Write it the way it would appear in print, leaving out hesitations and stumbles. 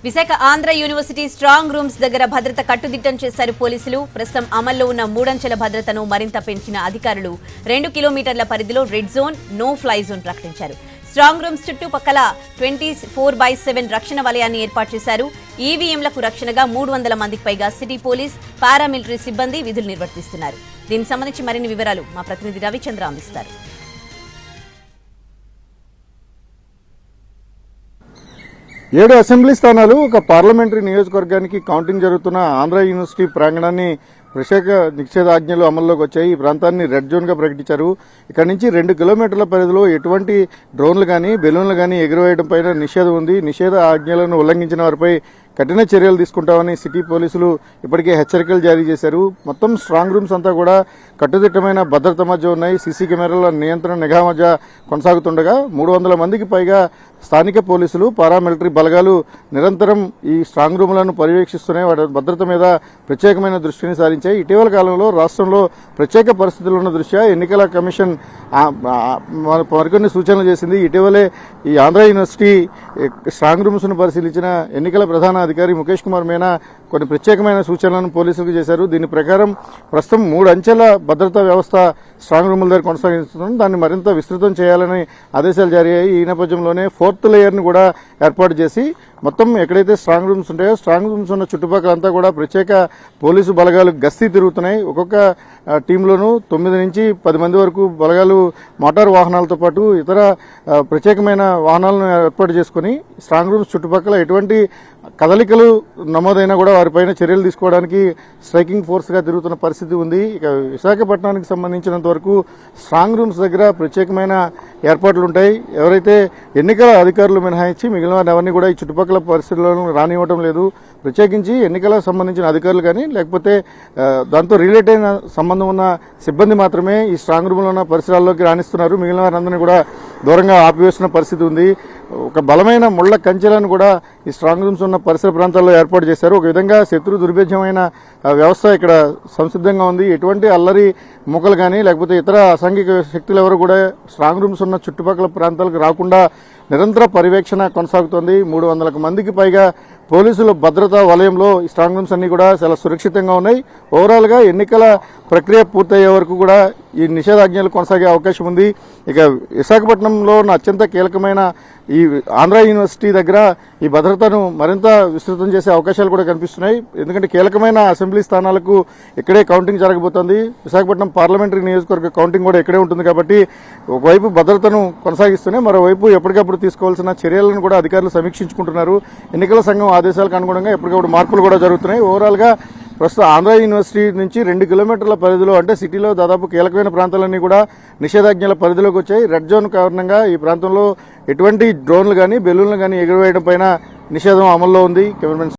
Visakha Andhra university strong rooms దగ్గర భద్రత కట్టుదిట్టం చేశారు పోలీసులు. ప్రస్తుతం అమల్లో ఉన్న 3 అంచెల భద్రతను మరింత పెంచిన అధికారులు 2 కిలోమీటర్ల పరిధిలో red zone, no fly zone ప్రకటించారు. స్ట్రాంగ్ రూమ్స్ చుట్టుపక్కల 24/7 రక్షణ వలయాన్ని ఏర్పాటు చేశారు. ఈవీఎంలకు రక్షణగా 300 మందికి పైగా సిటీ పోలీస్, పారామిలిటరీ సిబ్బంది విధులు నిర్వర్తిస్తున్నారు. దీనికి సంబంధించి మరిన్ని వివరాలు మా ప్రతినిధి రవిచంద్ర అందిస్తారు. 7 అసెంబ్లీ స్థానాలు ఒక పార్లమెంటరీ నియోజకవర్గానికి కౌంటింగ్ జరుగుతున్న ఆంధ్ర యూనివర్సిటీ ప్రాంగణాన్ని ప్రత్యేక నిషేధాజ్ఞలు అమల్లోకి వచ్చాయి. ఈ ప్రాంతాన్ని రెడ్ జోన్ గా ప్రకటించారు. ఇక్కడ నుంచి 2 కిలోమీటర్ల పరిధిలో ఎటువంటి డ్రోన్లు గానీ బెలూన్లు గానీ ఎగురవేయడం పైన నిషేధం ఉంది. నిషేధ ఆజ్ఞలను ఉల్లంఘించిన వారిపై కఠిన చర్యలు తీసుకుంటామని సిటీ పోలీసులు ఇప్పటికే హెచ్చరికలు జారీ చేశారు. మొత్తం స్ట్రాంగ్ రూమ్స్ అంతా కూడా కట్టుదిట్టమైన భద్రత మధ్య ఉన్నాయి. సీసీ కెమెరాల నియంత్రణ నిఘా మధ్య కొనసాగుతుండగా 300 మందికి పైగా స్థానిక పోలీసులు, పారామిలిటరీ బలగాలు నిరంతరం ఈ స్ట్రాంగ్ రూమ్లను పర్యవేక్షిస్తున్నాయి. వాటి భద్రత మీద ప్రత్యేకమైన దృష్టిని సారించాయి. ఇటీవల కాలంలో రాష్ట్రంలో ప్రత్యేక పరిస్థితులు ఉన్న దృష్ట్యా ఎన్నికల కమిషన్ మరికొన్ని సూచనలు చేసింది. ఇటీవలే ఈ ఆంధ్ర యూనివర్సిటీ స్ట్రాంగ్ రూమ్స్ ను పరిశీలించిన ఎన్నికల ప్రధాన అధికారి ముఖేష్ కుమార్ మీనా కొన్ని ప్రత్యేకమైన సూచనలను పోలీసులకు చేశారు. దీని ప్రకారం ప్రస్తుతం 3 అంచెల భద్రతా వ్యవస్థ స్ట్రాంగ్ రూముల దగ్గర కొనసాగిస్తున్నాం. దాన్ని మరింత విస్తృతం చేయాలని ఆదేశాలు జారీ అయ్యాయి. ఈ నేపథ్యంలోనే 4th లేయర్ ను కూడా ఏర్పాటు చేసి మొత్తం ఎక్కడైతే స్ట్రాంగ్ రూమ్స్ ఉంటాయో స్ట్రాంగ్ రూమ్స్ ఉన్న చుట్టుపక్కలంతా కూడా ప్రత్యేక పోలీసు బలగాలు గస్తీ తిరుగుతున్నాయి. ఒక్కొక్క టీంలోనూ 9 నుంచి 10 మంది వరకు బలగాలు మోటార్ వాహనాలతో పాటు ఇతర ప్రత్యేకమైన వాహనాలను ఏర్పాటు చేసుకుని స్ట్రాంగ్ రూమ్స్ చుట్టుపక్కల ఎటువంటి కదలికలు నమోదైనా కూడా వారిపైన చర్యలు తీసుకోవడానికి స్ట్రైకింగ్ ఫోర్స్ గా తిరుగుతున్న పరిస్థితి ఉంది. ఇక విశాఖపట్నానికి సంబంధించినంత వరకు స్ట్రాంగ్ రూమ్స్ దగ్గర ప్రత్యేకమైన ఏర్పాట్లు ఉంటాయి. ఎవరైతే ఎన్నికల అధికారులు మినహాయించి మిగిలిన వారిని ఎవరిని కూడా ఈ చుట్టుపక్కల పరిస్థితులను రానివ్వడం లేదు. ప్రత్యేకించి ఎన్నికలకు సంబంధించిన అధికారులు కానీ లేకపోతే దాంతో రిలేట్ అయిన సంబంధం ఉన్న సిబ్బంది మాత్రమే ఈ స్ట్రాంగ్ రూమ్లో ఉన్న పరిసరాల్లోకి రాణిస్తున్నారు. మిగిలిన వారందరినీ కూడా దూరంగా ఆపివేస్తున్న పరిస్థితి ఉంది. ఒక బలమైన ముళ్ల కంచెలను కూడా ఈ స్ట్రాంగ్ రూమ్స్ ఉన్న పరిసర ప్రాంతాల్లో ఏర్పాటు చేశారు. ఒక విధంగా శత్రు దుర్భేద్యమైన వ్యవస్థ ఇక్కడ సంసిద్ధంగా ఉంది. ఎటువంటి అల్లరి మూకలు కానీ లేకపోతే ఇతర అసాంఘిక శక్తులు ఎవరు కూడా స్ట్రాంగ్ రూమ్స్ ఉన్న చుట్టుపక్కల ప్రాంతాలకు రాకుండా నిరంతర పర్యవేక్షణ కొనసాగుతోంది. 300 మందికి పైగా పోలీసుల భద్రతా వలయంలో ఈ స్ట్రాంగ్ రూమ్స్ అన్ని కూడా చాలా సురక్షితంగా ఉన్నాయి. ఓవరాల్ గా ఎన్నికల ప్రక్రియ పూర్తయ్యే వరకు కూడా ఈ నిషేధాజ్ఞలు కొనసాగే అవకాశం ఉంది. ఇక విశాఖపట్నంలో ఉన్న అత్యంత కీలకమైన ఈ ఆంధ్ర యూనివర్సిటీ దగ్గర ఈ భద్రతను మరింత విస్తృతం చేసే అవకాశాలు కూడా కనిపిస్తున్నాయి. ఎందుకంటే కీలకమైన అసెంబ్లీ స్థానాలకు ఇక్కడే కౌంటింగ్ జరగబోతోంది. విశాఖపట్నం పార్లమెంటరీ నియోజకవర్గ కౌంటింగ్ కూడా ఇక్కడే ఉంటుంది కాబట్టి ఒకవైపు భద్రతను కొనసాగిస్తూనే మరోవైపు ఎప్పటికప్పుడు తీసుకోవాల్సిన చర్యలను కూడా అధికారులు సమీక్షించుకుంటున్నారు. ఎన్నికల సంఘం ఆదేశాలకు అనుగుణంగా ఎప్పటికప్పుడు మార్పులు కూడా జరుగుతున్నాయి. ఓవరాల్ గా ప్రస్తుతం ఆంధ్ర యూనివర్సిటీ నుంచి 2 కిలోమీటర్ల పరిధిలో అంటే సిటీలో దాదాపు కీలకమైన ప్రాంతాలన్నీ కూడా నిషేధాజ్ఞల పరిధిలోకి వచ్చాయి. రెడ్ జోన్ కారణంగా ఈ ప్రాంతంలో ఎటువంటి డ్రోన్లు కానీ బెలూన్లు కానీ ఎగురవేయడం పైన నిషేధం అమల్లో ఉంది. కెమెరామెన్